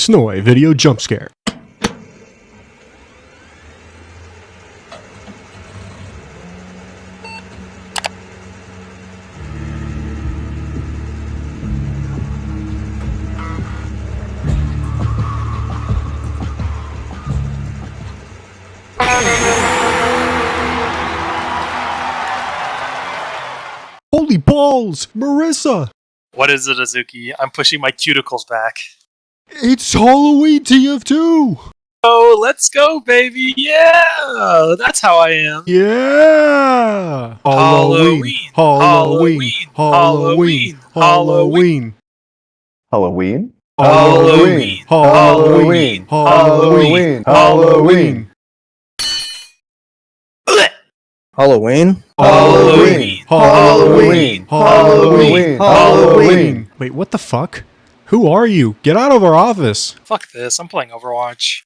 Snoy video jump scare. Holy balls, Marissa! What is it, Azuki? I'm pushing my cuticles back. It's Halloween TF2! Oh, let's go, baby! Yeah! That's how I am. Yeah! Halloween! Halloween! Halloween! Halloween! Halloween? Halloween! Halloween! Halloween! Halloween! Halloween? Halloween! Halloween! Halloween! Halloween! Wait, what the fuck? Who are you? Get out of our office! Fuck this, I'm playing Overwatch.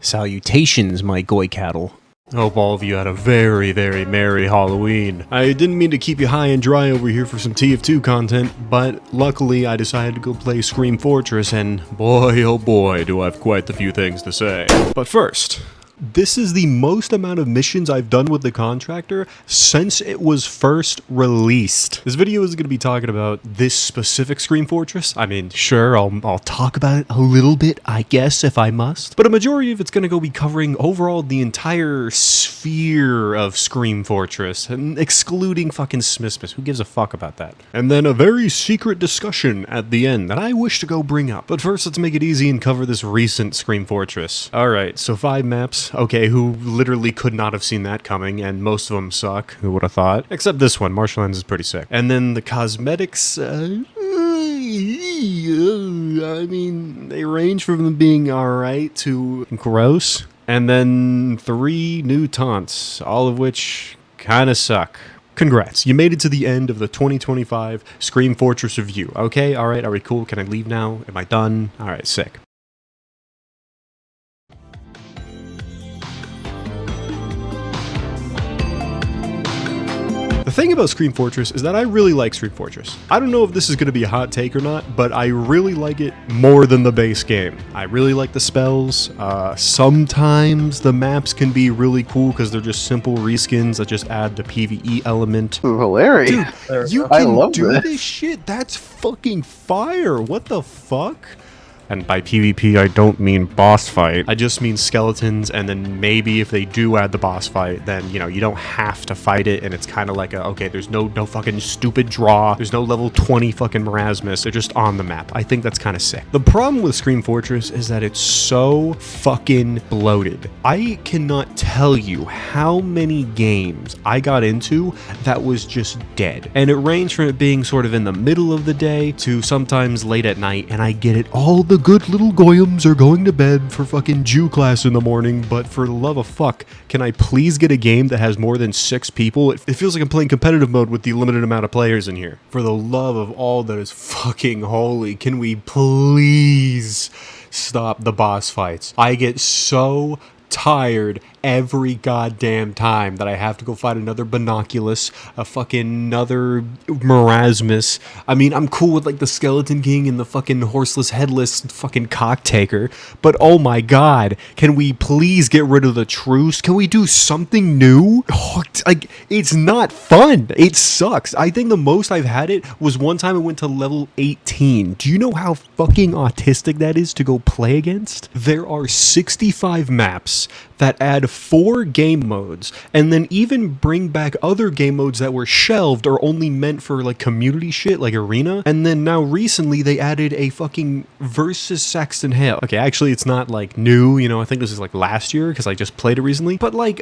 Salutations, my goy cattle. Hope all of you had a very, very merry Halloween. I didn't mean to keep you high and dry over here for some TF2 content, but luckily I decided to go play Scream Fortress, and boy oh boy do I have quite a few things to say. But first, this is the most amount of missions I've done with the contractor since it was first released. This video is going to be talking about this specific Scream Fortress. I mean, sure, I'll talk about it a little bit, I guess, if I must. But a majority of it's going to be covering overall the entire sphere of Scream Fortress, and excluding fucking Smissmiss. Who gives a fuck about that? And then a very secret discussion at the end that I wish to go bring up. But first, let's make it easy and cover this recent Scream Fortress. Alright, so 5 maps. Okay, who literally could not have seen that coming, and most of them suck. Who would have thought? Except this one, Marshlands is pretty sick. And then the cosmetics, I mean, they range from them being alright to gross. And then 3 new taunts, all of which kinda suck. Congrats, you made it to the end of the 2025 Scream Fortress review. Okay, alright, are we cool? Can I leave now? Am I done? Alright, sick. The thing about Scream Fortress is that I really like Scream Fortress. I don't know if this is going to be a hot take or not, but I really like it more than the base game. I really like the spells. Sometimes the maps can be really cool because they're just simple reskins that just add the PvE element. Hilarious. Dude, you can do this shit? That's fucking fire. What the fuck? And by PvP, I don't mean boss fight. I just mean skeletons, and then maybe if they do add the boss fight, then, you know, you don't have to fight it, and it's kind of like a, okay, there's no fucking stupid draw. There's no level 20 fucking Marasmus. They're just on the map. I think that's kind of sick. The problem with Scream Fortress is that it's so fucking bloated. I cannot tell you how many games I got into that was just dead. And it ranged from it being sort of in the middle of the day to sometimes late at night, and I get it. All the good little goyams are going to bed for fucking Jew class in the morning, but for the love of fuck, can I please get a game that has more than 6 people? It feels like I'm playing competitive mode with the limited amount of players in here. For the love of all that is fucking holy, can we please stop the boss fights? I get so tired every goddamn time that I have to go fight another Binoculus, a fucking another Marasmus. I mean, I'm cool with like the Skeleton King and the fucking horseless, headless fucking cocktaker, but oh my god, can we please get rid of the truce? Can we do something new? Oh, like, it's not fun. It sucks. I think the most I've had it was one time I went to level 18. Do you know how fucking autistic that is to go play against? There are 65 maps that add 4 game modes, and then even bring back other game modes that were shelved or only meant for like community shit like Arena. And then now recently they added a fucking versus Saxton Hale. Okay, actually it's not like new, you know, I think this is like last year because I just played it recently. But like,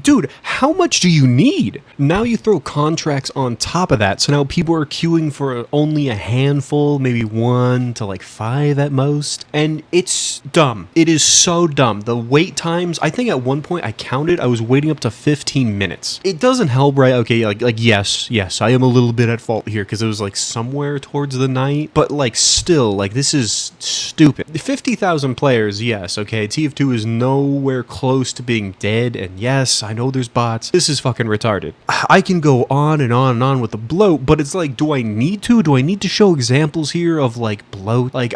dude, how much do you need? Now you throw contracts on top of that, so now people are queuing for only a handful, maybe 1 to like 5 at most, and it's dumb. It is so dumb. The wait times, I think think at one point I counted, I was waiting up to 15 minutes. It doesn't help, right? Okay, like yes, I am a little bit at fault here because it was like somewhere towards the night, but like still, like this is stupid. 50,000 players, yes, okay, TF2 is nowhere close to being dead, and yes, I know there's bots. This is fucking retarded. I can go on and on and on with the bloat, but it's like, do I need to? Do I need to show examples here of like bloat? Like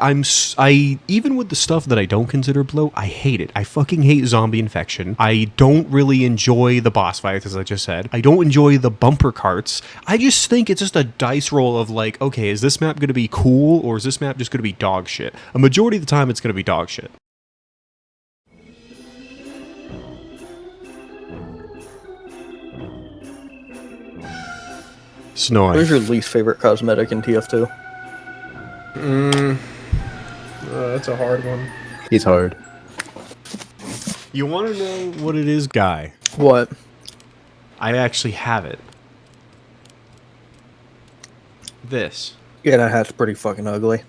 even with the stuff that I don't consider bloat, I hate it. I fucking hate zombie infection. I don't really enjoy the boss fights, as I just said. I don't enjoy the bumper carts. I just think it's just a dice roll of like, okay, is this map going to be cool or is this map just going to be dog shit? A majority of the time, it's going to be dog shit. Snowing. What's your least favorite cosmetic in TF2? That's a hard one. He's hard. You want to know what it is, Guy? What? I actually have it. This. Yeah, that hat's pretty fucking ugly.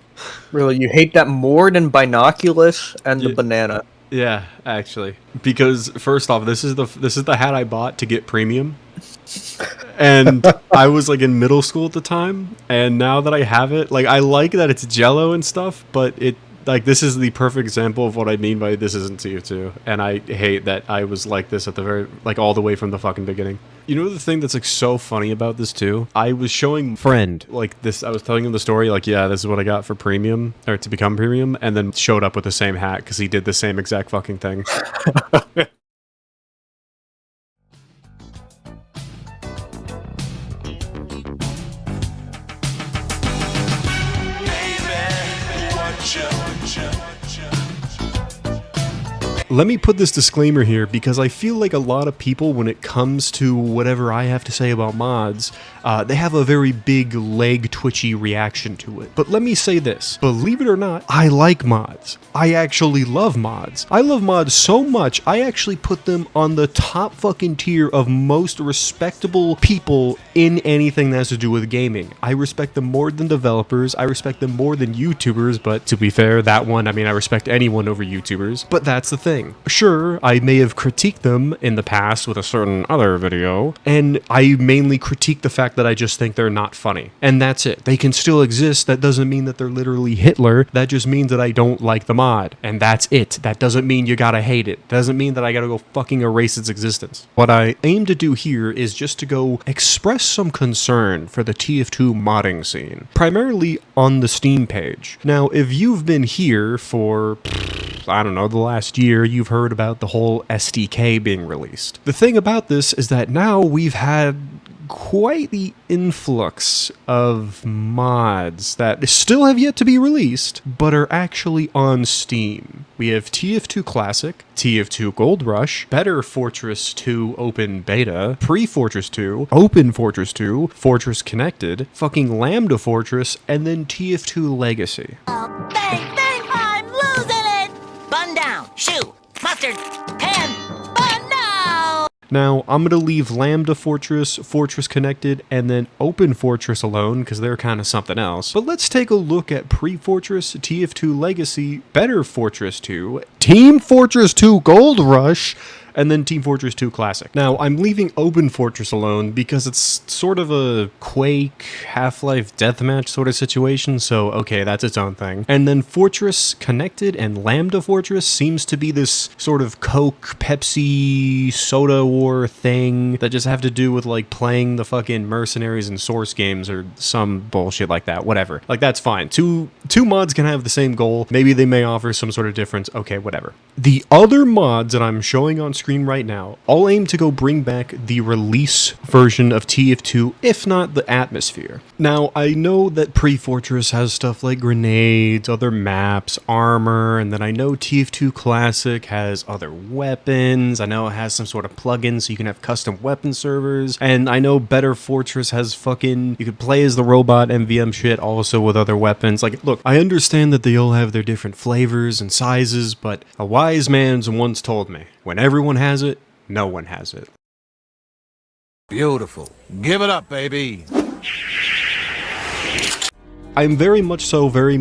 Really, you hate that more than Binoculus and the banana. Yeah, actually, because first off, this is the hat I bought to get premium, and I was like in middle school at the time, and now that I have it, like I like that it's jello and stuff, but it like this is the perfect example of what I mean by this isn't TF2, and I hate that I was like this at the very like all the way from the fucking beginning. You know the thing that's like so funny about this too? I was showing friend like this. I was telling him the story like, yeah, this is what I got for premium or to become premium, and then showed up with the same hat because he did the same exact fucking thing. Let me put this disclaimer here because I feel like a lot of people, when it comes to whatever I have to say about mods, they have a very big leg twitchy reaction to it. But let me say this, believe it or not, I like mods. I actually love mods. I love mods so much, I actually put them on the top fucking tier of most respectable people in anything that has to do with gaming. I respect them more than developers, I respect them more than YouTubers, but to be fair, that one, I mean, I respect anyone over YouTubers, but that's the thing. Sure, I may have critiqued them in the past with a certain other video, and I mainly critique the fact that I just think they're not funny. And that's it. They can still exist. That doesn't mean that they're literally Hitler. That just means that I don't like the mod. And that's it. That doesn't mean you gotta hate it. Doesn't mean that I gotta go fucking erase its existence. What I aim to do here is just to go express some concern for the TF2 modding scene, primarily on the Steam page. Now, if you've been here for I don't know, the last year, you've heard about the whole SDK being released. The thing about this is that now we've had quite the influx of mods that still have yet to be released, but are actually on Steam. We have TF2 Classic, TF2 Gold Rush, Better Fortress 2 Open Beta, Pre-Fortress 2, Open Fortress 2, Fortress Connected, fucking Lambda Fortress, and then TF2 Legacy. Bang, bang, I'm losing it! Bun down, shoe, mustard, pen, bun now! Now, I'm going to leave Lambda Fortress, Fortress Connected, and then Open Fortress alone, because they're kind of something else. But let's take a look at Pre-Fortress, TF2 Legacy, Better Fortress 2, Team Fortress 2 Gold Rush, and then Team Fortress 2 Classic. Now, I'm leaving Open Fortress alone because it's sort of a Quake, Half-Life Deathmatch sort of situation, so okay, that's its own thing. And then Fortress Connected and Lambda Fortress seems to be this sort of Coke, Pepsi, soda war thing that just have to do with like playing the fucking mercenaries and source games or some bullshit like that, whatever. Like, that's fine. Two mods can have the same goal. Maybe they may offer some sort of difference. Okay, whatever. The other mods that I'm showing on screen right now all aim to go bring back the release version of TF2, if not the atmosphere. Now, I know that Pre-Fortress has stuff like grenades, other maps, armor, and then I know TF2 Classic has other weapons. I know it has some sort of plugin so you can have custom weapon servers, and I know Better Fortress has fucking, you could play as the robot MVM shit also with other weapons. Like, look, I understand that they all have their different flavors and sizes, but a wise man once told me, when everyone has it, no one has it. Beautiful. Give it up, baby. I'm very much so very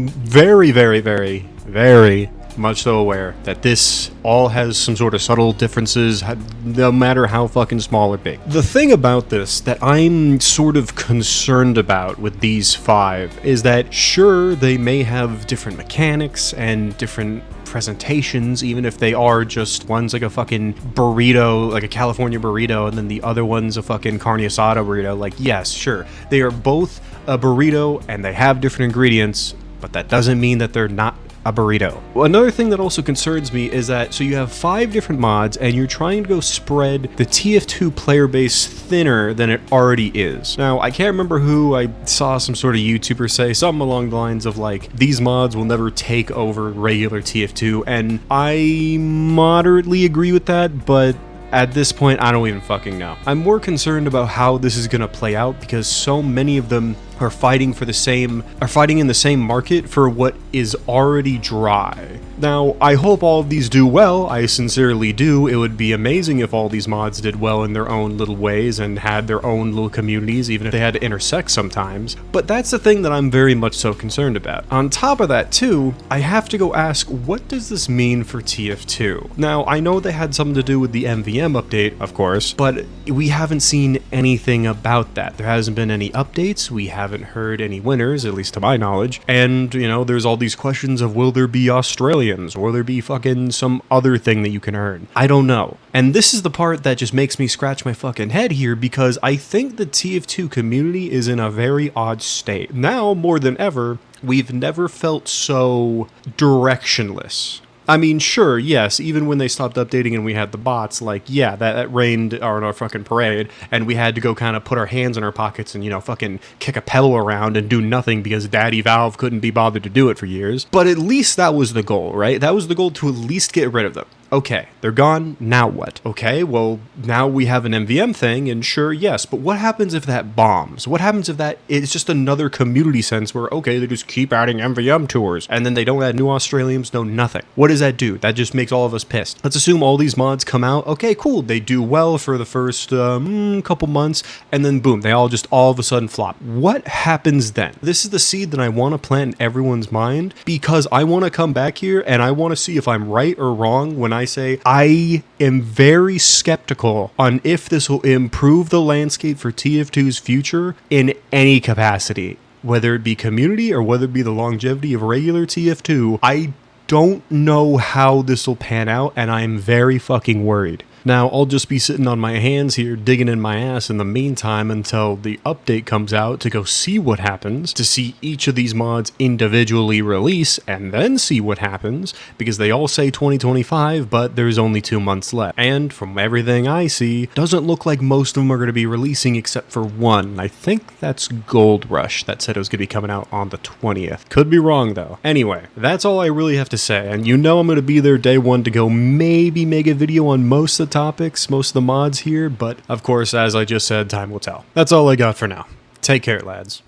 much so aware that this all has some sort of subtle differences, no matter how fucking small or big. The thing about this that I'm sort of concerned about with these 5 is that sure, they may have different mechanics and different presentations, even if they are just one's like a fucking burrito, like a California burrito, and then the other one's a fucking carne asada burrito. Like, yes, sure, they are both a burrito and they have different ingredients, but that doesn't mean that they're not a burrito. Another thing that also concerns me is that, so you have 5 different mods and you're trying to go spread the TF2 player base thinner than it already is. Now, I can't remember who, I saw some sort of YouTuber say something along the lines of like, these mods will never take over regular TF2, and I moderately agree with that, but at this point, I don't even fucking know. I'm more concerned about how this is gonna play out because so many of them are fighting in the same market for what is already dry. Now, I hope all of these do well, I sincerely do. It would be amazing if all these mods did well in their own little ways and had their own little communities, even if they had to intersect sometimes. But that's the thing that I'm very much so concerned about. On top of that too, I have to go ask, what does this mean for TF2? Now, I know they had something to do with the MVM update, of course, but we haven't seen anything about that. There hasn't been any updates, we haven't heard any winners, at least to my knowledge, and, you know, there's all these questions of will there be Australians? Will there be fucking some other thing that you can earn? I don't know. And this is the part that just makes me scratch my fucking head here, because I think the TF2 community is in a very odd state. Now, more than ever, we've never felt so directionless. I mean, sure, yes, even when they stopped updating and we had the bots, like, yeah, that rained on our fucking parade, and we had to go kind of put our hands in our pockets and, you know, fucking kick a pedal around and do nothing because Daddy Valve couldn't be bothered to do it for years. But at least that was the goal, right? That was the goal, to at least get rid of them. Okay, they're gone, now what? Okay, well, now we have an MVM thing, and sure, yes, but what happens if that bombs? What happens if that is just another community sense where, okay, they just keep adding MVM tours, and then they don't add new Australians, no nothing? What does that do? That just makes all of us pissed. Let's assume all these mods come out, okay, cool, they do well for the first couple months, and then boom, they all of a sudden flop. What happens then? This is the seed that I want to plant in everyone's mind, because I want to come back here, and I want to see if I'm right or wrong when I say I am very skeptical on if this will improve the landscape for TF2's future in any capacity, whether it be community or whether it be the longevity of regular TF2. I don't know how this will pan out, and I'm very fucking worried. Now, I'll just be sitting on my hands here digging in my ass in the meantime until the update comes out to go see what happens, to see each of these mods individually release, and then see what happens, because they all say 2025, but there's only 2 months left. And from everything I see, doesn't look like most of them are going to be releasing except for one. I think that's Gold Rush that said it was going to be coming out on the 20th. Could be wrong though. Anyway, that's all I really have to say, and you know I'm going to be there day one to go maybe make a video on most of the topics, most of the mods here, but of course, as I just said, time will tell. That's all I got for now. Take care, lads.